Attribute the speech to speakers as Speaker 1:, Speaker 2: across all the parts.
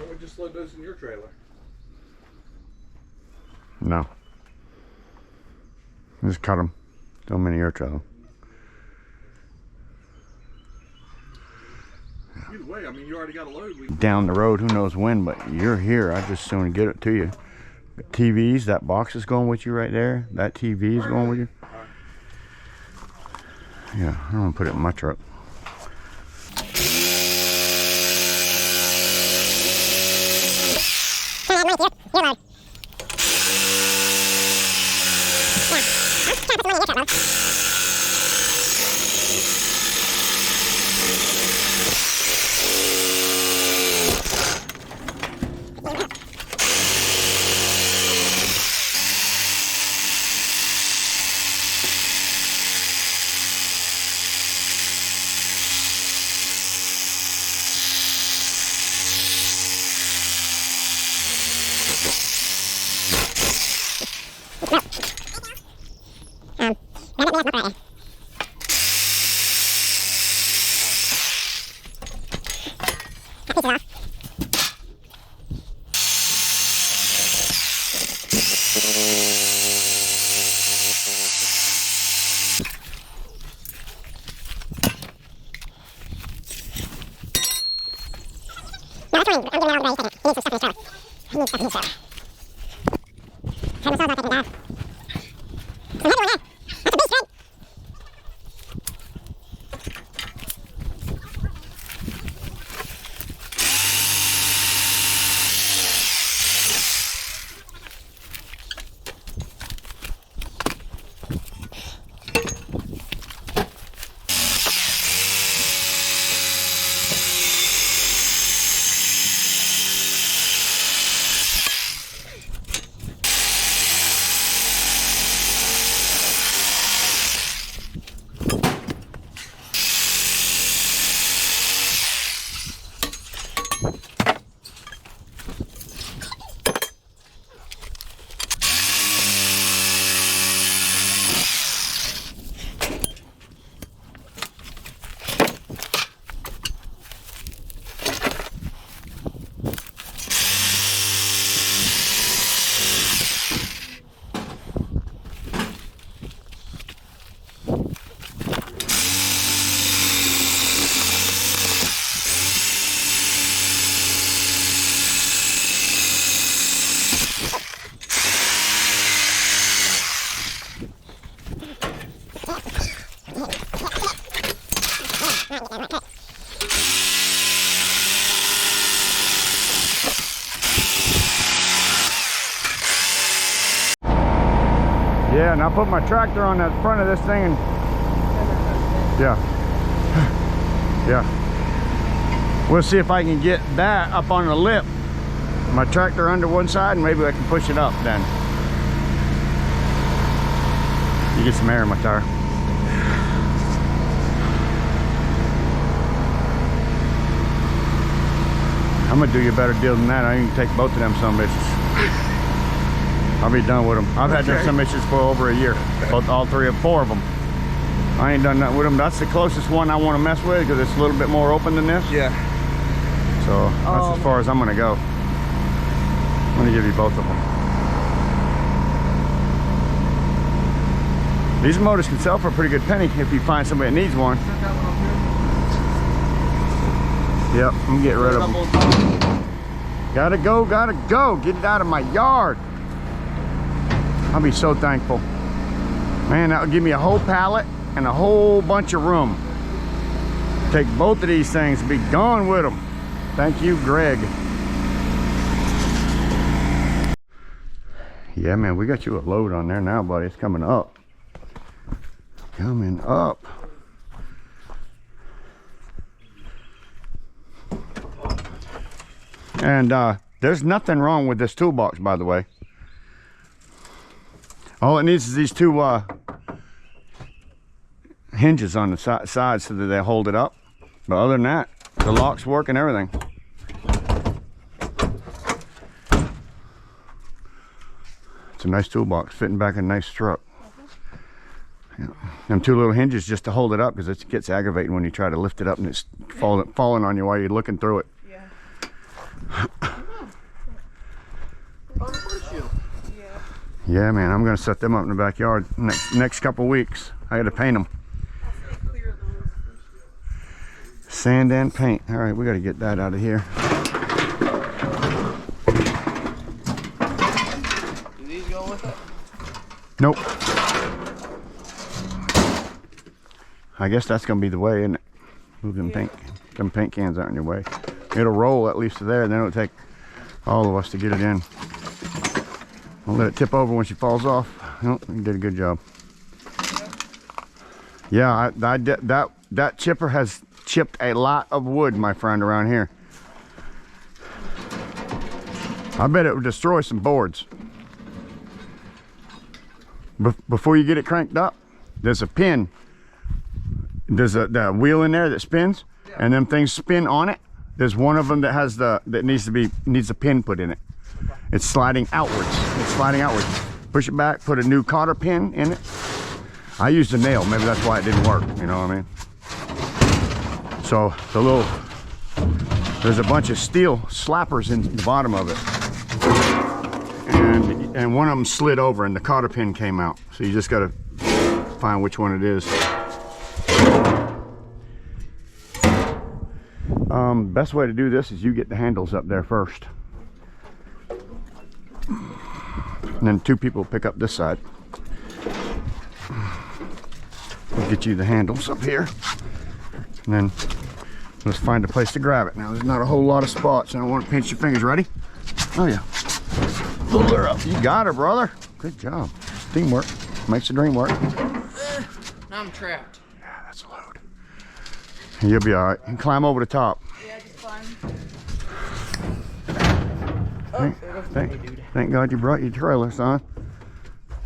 Speaker 1: Why don't we just load those in your trailer?
Speaker 2: No. Just cut them. Throw them in your trailer.
Speaker 1: Either way, I mean, you already got a load.
Speaker 2: Down the road, who knows when, but you're here. I just soon get it to you. TVs, that box is going with you right there. That TV is going with you. Yeah, I'm gonna put it in my truck. Yeah, and I'll put my tractor on the front of this thing and yeah. Yeah. We'll see if I can get that up on the lip. My tractor under one side and maybe I can push it up then. You get some air in my tire. I'm gonna do you a better deal than that. I can take both of them some bitches. I'll be done with them. I've had them some bitches for over a year. All four of them. I ain't done nothing with them. That's the closest one I want to mess with because it's a little bit more open than this.
Speaker 1: Yeah.
Speaker 2: So that's as far as I'm gonna go. I'm gonna give you both of them. These motors can sell for a pretty good penny if you find somebody that needs one. Yep, I'm gonna get rid of them. Gotta go, gotta go. Get it out of my yard. I'll be so thankful. Man, that would give me a whole pallet and a whole bunch of room. Take both of these things and be gone with them. Thank you, Greg. Yeah, man, we got you a load on there now, buddy. It's coming up. Coming up. And there's nothing wrong with this toolbox, by the way. All it needs is these two hinges on the side so that they hold it up. But other than that, the locks work and everything. It's a nice toolbox, fitting back in a nice truck. Yeah. Them two little hinges just to hold it up because it gets aggravating when you try to lift it up and it's falling on you while you're looking through it. Yeah. Yeah, man, I'm gonna set them up in the backyard next couple weeks. I gotta paint them. Sand and paint. All right, we gotta get that out of here.
Speaker 3: Do these go with it?
Speaker 2: Nope. I guess that's gonna be the way, isn't it? Move them paint cans out in your way. It'll roll at least to there, and then it'll take all of us to get it in. Don't let it tip over when she falls off. Nope, you did a good job. Yeah, that chipper has chipped a lot of wood, my friend, around here. I bet it would destroy some boards. Before you get it cranked up, there's a pin. There's the wheel in there that spins, and them things spin on it. There's one of them that has that needs a pin put in it. It's sliding outwards. It's sliding outwards. Push it back, put a new cotter pin in it. I used a nail, maybe that's why it didn't work, you know what I mean? So there's a bunch of steel slappers in the bottom of it. And one of them slid over and the cotter pin came out. So you just gotta find which one it is. Best way to do this is you get the handles up there first. And then two people pick up this side. We'll get you the handles up here. And then let's find a place to grab it. Now there's not a whole lot of spots. I don't want to pinch your fingers. Ready? Oh yeah. Pull her up. You got her, brother. Good job. Teamwork makes the dream work.
Speaker 3: Now I'm trapped.
Speaker 2: Yeah, that's a load. You'll be all right. And climb over the top.
Speaker 3: Yeah, just fine.
Speaker 2: Thank God you brought your trailer, son.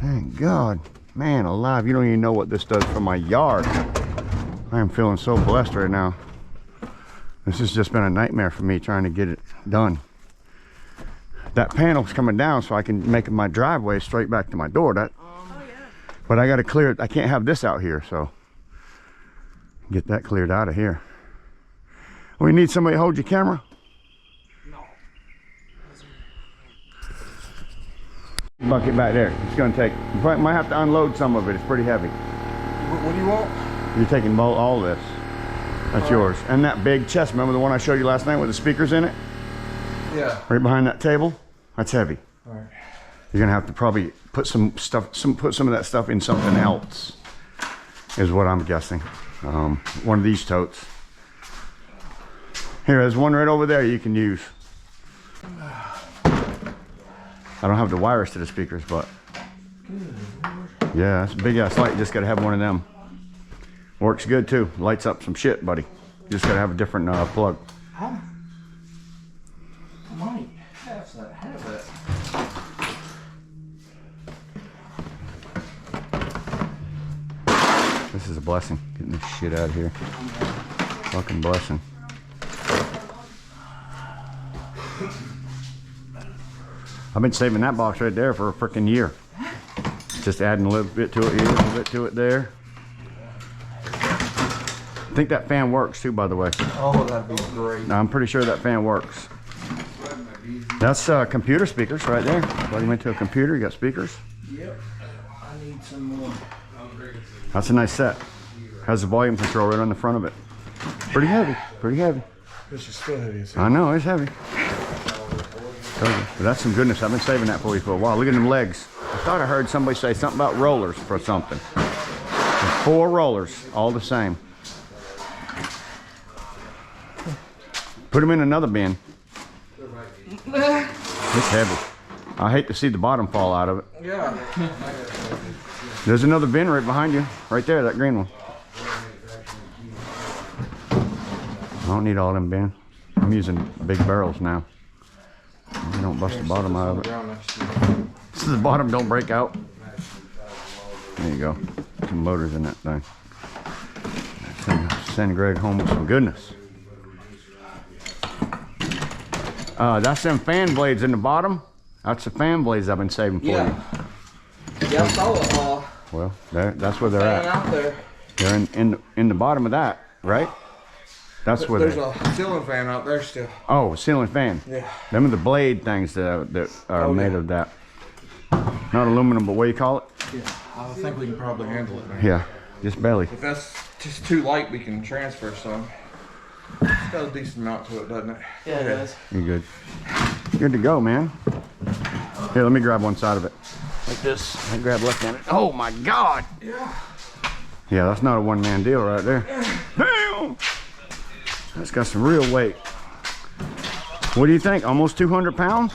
Speaker 2: Thank God. Man alive, you don't even know what this does for my yard. I am feeling so blessed right now. This has just been a nightmare for me trying to get it done. That panel's coming down so I can make my driveway straight back to my door. Yeah. But I got to clear it. I can't have this out here, so get that cleared out of here. We need somebody to hold your camera. Bucket back there. It's going to take, you might have to unload some of it. It's pretty heavy.
Speaker 1: What do you want?
Speaker 2: You're taking all this. That's yours. And that big chest, remember the one I showed you last night with the speakers in it?
Speaker 1: Yeah.
Speaker 2: Right behind that table? That's heavy.
Speaker 1: All right.
Speaker 2: You're going to have to probably put some of that stuff in something else, is what I'm guessing. One of these totes. Here, there's one right over there you can use. I don't have the wires to the speakers, but yeah, it's a big ass light. You just gotta have one of them. Works good too. Lights up some shit, buddy. You just gotta have a different plug.
Speaker 3: I might have it.
Speaker 2: This is a blessing, getting this shit out of here. Fucking blessing. I've been saving that box right there for a freaking year. Just adding a little bit to it here, a little bit to it there. I think that fan works too, by the way.
Speaker 1: Oh, that'd be great.
Speaker 2: I'm pretty sure that fan works. That's computer speakers right there. Plug them into a computer, you got speakers.
Speaker 3: Yep. I need some more.
Speaker 2: That's a nice set. Has a volume control right on the front of it. Pretty heavy, pretty heavy.
Speaker 1: This is still heavy.
Speaker 2: I know, it's heavy. But that's some goodness. I've been saving that for you for a while. Look at them legs. I thought I heard somebody say something about rollers for something. There's 4 rollers, all the same. Put them in another bin. It's heavy. I hate to see the bottom fall out of it.
Speaker 1: Yeah.
Speaker 2: There's another bin right behind you. Right there, that green one. I don't need all them bins. I'm using big barrels now. You don't bust the bottom out of it. So the bottom don't break out. There you go. Some motors in that thing. Send Greg home with some goodness. That's them fan blades in the bottom. That's the fan blades I've been saving for you.
Speaker 3: Yeah, I saw it all.
Speaker 2: Well, that's where they're at.
Speaker 3: Out there.
Speaker 2: They're in the bottom of that, right? That's where
Speaker 1: there's a ceiling fan out there still.
Speaker 2: Oh, ceiling fan.
Speaker 1: Yeah.
Speaker 2: Them are the blade things that are made of that. Not aluminum, but what do you call it?
Speaker 1: Yeah, I think we can probably handle it, man.
Speaker 2: Yeah, just barely.
Speaker 1: If that's just too light, we can transfer some. It's got a decent amount to it, doesn't it?
Speaker 3: Yeah, it is.
Speaker 2: You're good. Good to go, man. Here, let me grab one side of it. Like this. I grab left-handed. Oh my God!
Speaker 1: Yeah.
Speaker 2: Yeah, that's not a one-man deal right there. Damn! That's got some real weight. What do you think? Almost 200 pounds?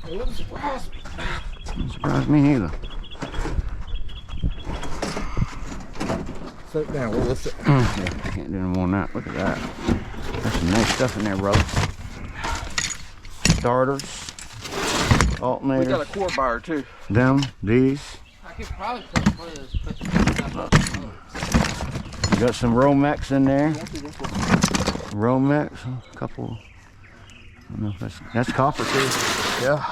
Speaker 1: It wouldn't surprise me.
Speaker 2: Doesn't surprise me either.
Speaker 1: Sit down, we'll lift it.
Speaker 2: Yeah, I can't do any more than that. Look at that. There's some nice stuff in there, brother. Starters, alternators.
Speaker 1: We got a core bar too.
Speaker 2: Them, these.
Speaker 3: I could probably put one of those stuff up.
Speaker 2: You got some Romex in there. Romex, a couple. I don't know if that's copper too.
Speaker 1: Yeah.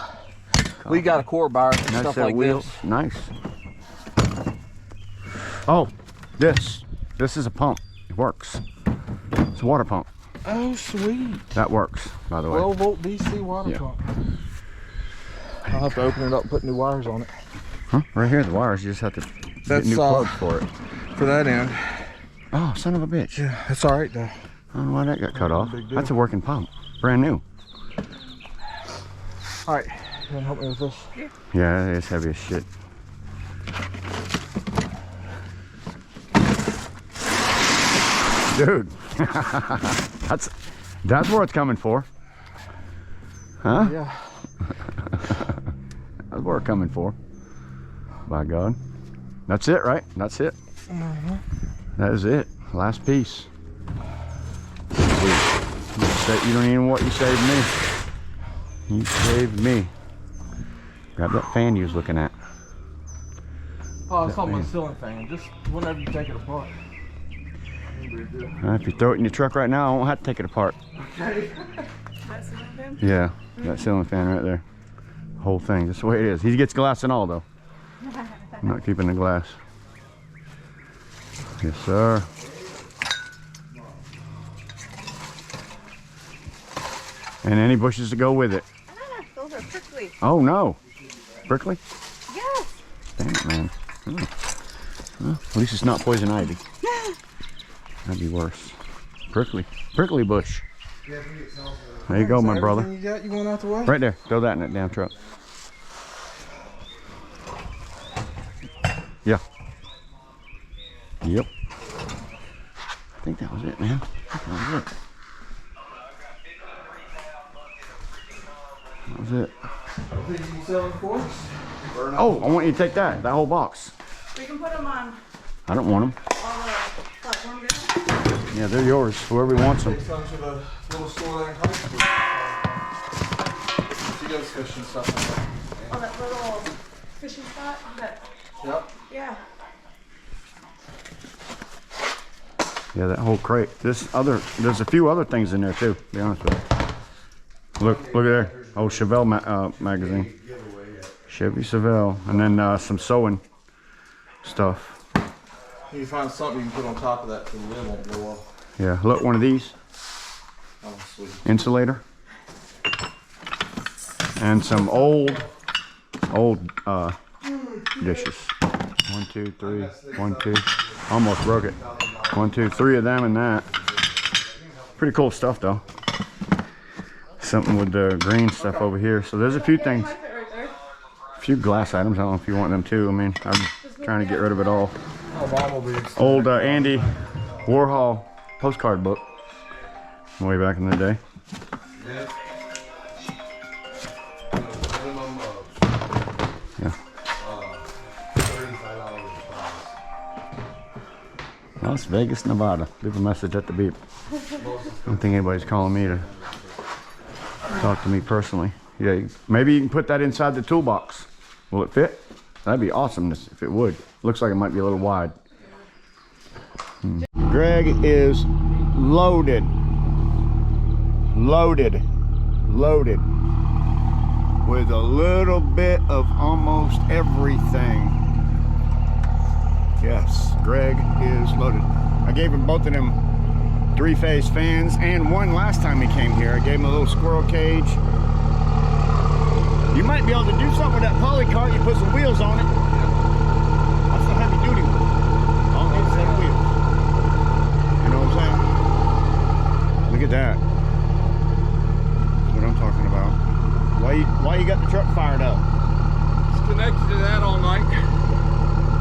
Speaker 1: We got a core bar and
Speaker 2: Nice
Speaker 1: stuff
Speaker 2: set of
Speaker 1: like
Speaker 2: wheels.
Speaker 1: this.
Speaker 2: Nice. Oh, this is a pump. It works. It's a water pump.
Speaker 1: Oh, sweet.
Speaker 2: That works, by the way.
Speaker 1: 12 volt DC water
Speaker 2: Yeah.
Speaker 1: pump. I'll have to open it up and put new wires on it.
Speaker 2: Huh? Right here, the wires. You just have to
Speaker 1: That's,
Speaker 2: get new plugs for it.
Speaker 1: For that end.
Speaker 2: Oh, son of a bitch.
Speaker 1: Yeah, that's all right though.
Speaker 2: I don't know why that got cut off.
Speaker 1: Big deal.
Speaker 2: That's a working pump. Brand new.
Speaker 1: All right, you wanna help me with this?
Speaker 2: Yeah, it's heavy as shit. Dude, that's what it's coming for. Huh?
Speaker 1: Yeah.
Speaker 2: That's what we're coming for. By God. That's it, right? That's it. That is it. Last piece. You don't even know what you saved me. You saved me. Grab that fan you was looking at.
Speaker 1: Oh, it's on my ceiling fan. Just whenever you take it apart.
Speaker 2: If you throw it in your truck right now, I won't have to take it apart.
Speaker 1: Okay.
Speaker 4: That ceiling fan?
Speaker 2: Yeah, that ceiling fan right there. Whole thing, that's the way it is. He gets glass and all though. I'm not keeping the glass. Yes, sir. And any bushes to go with it.
Speaker 4: Ah, those are prickly.
Speaker 2: Oh no. Prickly?
Speaker 4: Yes.
Speaker 2: Damn it, man. Oh. Well, at least it's not poison ivy. That'd be worse. Prickly. Prickly bush. There you go, my brother.
Speaker 1: You got? You going out the way?
Speaker 2: Right there. Throw that in that damn truck. Yeah. Yep. I think that was it, man. I think that was it. That was it.
Speaker 1: Think you can sell it for us?
Speaker 2: Oh, I want you to take that whole box.
Speaker 4: We can put them on
Speaker 2: I don't want them.
Speaker 4: all the platform there.
Speaker 2: Yeah, they're yours. Whoever wants them.
Speaker 1: Take some to the little store there in high school. She goes fishing stuff like that.
Speaker 4: Oh, that little fishing spot. That,
Speaker 1: Yep.
Speaker 4: yeah.
Speaker 2: Yeah, that whole crate. There's a few other things in there too, to be honest with you. Look at there. Oh, Chevelle magazine. Chevy Chevelle. And then some sewing stuff.
Speaker 1: You can find something you can put on top of that so the lid won't blow off.
Speaker 2: Yeah, look, one of these.
Speaker 1: Oh, sweet.
Speaker 2: Insulator. And some old dishes. 1, 2, 3, 1, 2. Almost broke it. 1, 2, 3 of them and that. Pretty cool stuff though. Something with the green stuff over here. So there's a few things.
Speaker 4: Right there.
Speaker 2: A few glass items. I don't know if you want them too. I mean, I'm trying to get rid of it all.
Speaker 1: Oh, Mom will be excited.
Speaker 2: Old Andy Warhol postcard book. Way back in the day. Yeah. Las Vegas, Nevada. Leave a message at the beep. I don't think anybody's calling me to talk to me personally. Yeah, maybe you can put that inside the toolbox. Will it fit? That'd be awesome if it would. Looks like it might be a little wide. Greg is loaded. Loaded with a little bit of almost everything. Yes, Greg is loaded. I gave him both of them 3-phase fans and one last time he came here. I gave him a little squirrel cage. You might be able to do something with that poly cart. You put some wheels on it. That's a heavy duty one. All these set of wheels. You know what I'm saying? Look at that. That's what I'm talking about. Why you got the truck fired up?
Speaker 1: It's connected to that all night.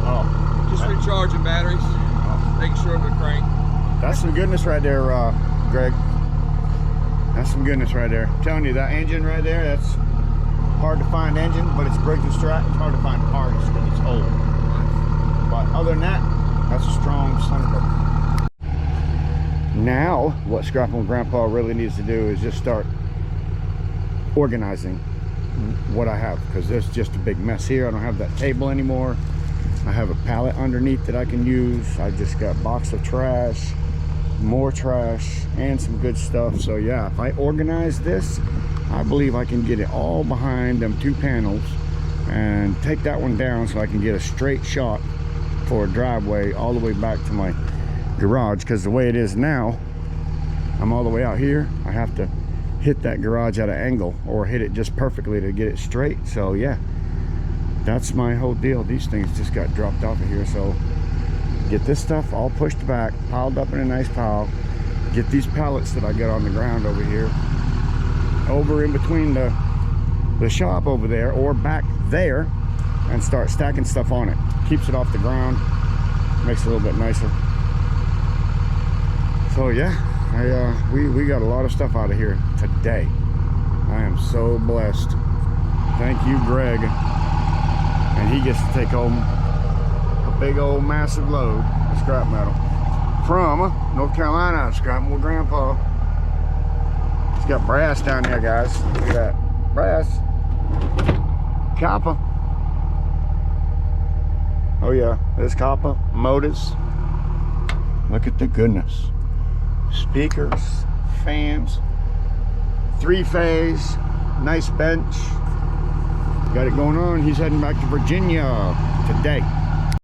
Speaker 2: Oh,
Speaker 1: Just recharging batteries. Making sure of the crank.
Speaker 2: that's some goodness right there, Greg. That's some goodness right there. I'm telling you, that engine right there, that's hard to find engine, but it's breaking strap. It's hard to find parts because it's old. But other than that, that's a strong son of a... Now, what Scrapple and Grandpa really needs to do is just start organizing what I have, because there's just a big mess here. I don't have that table anymore. I have a pallet underneath that I can use. I just got a box of trash, more trash, and some good stuff. So yeah, if I organize this, I believe I can get it all behind them 2 panels and take that one down so I can get a straight shot for a driveway all the way back to my garage. Because the way it is now, I'm all the way out here. I have to hit that garage at an angle or hit it just perfectly to get it straight. So yeah, that's my whole deal. These things just got dropped off of here, so get this stuff all pushed back, piled up in a nice pile. Get these pallets that I got on the ground over here over in between the shop over there or back there, and start stacking stuff on it. Keeps it off the ground, makes it a little bit nicer. So yeah, we got a lot of stuff out of here today. I am so blessed. Thank you, Greg. And he gets to take home a big old massive load of scrap metal from North Carolina. Scrapping with Grandpa. He's got brass down there, guys. Look at that. Brass. Copper. Oh yeah, there's copper. Motors. Look at the goodness. Speakers, fans, 3-phase, nice bench. Got it going on. He's heading back to Virginia today.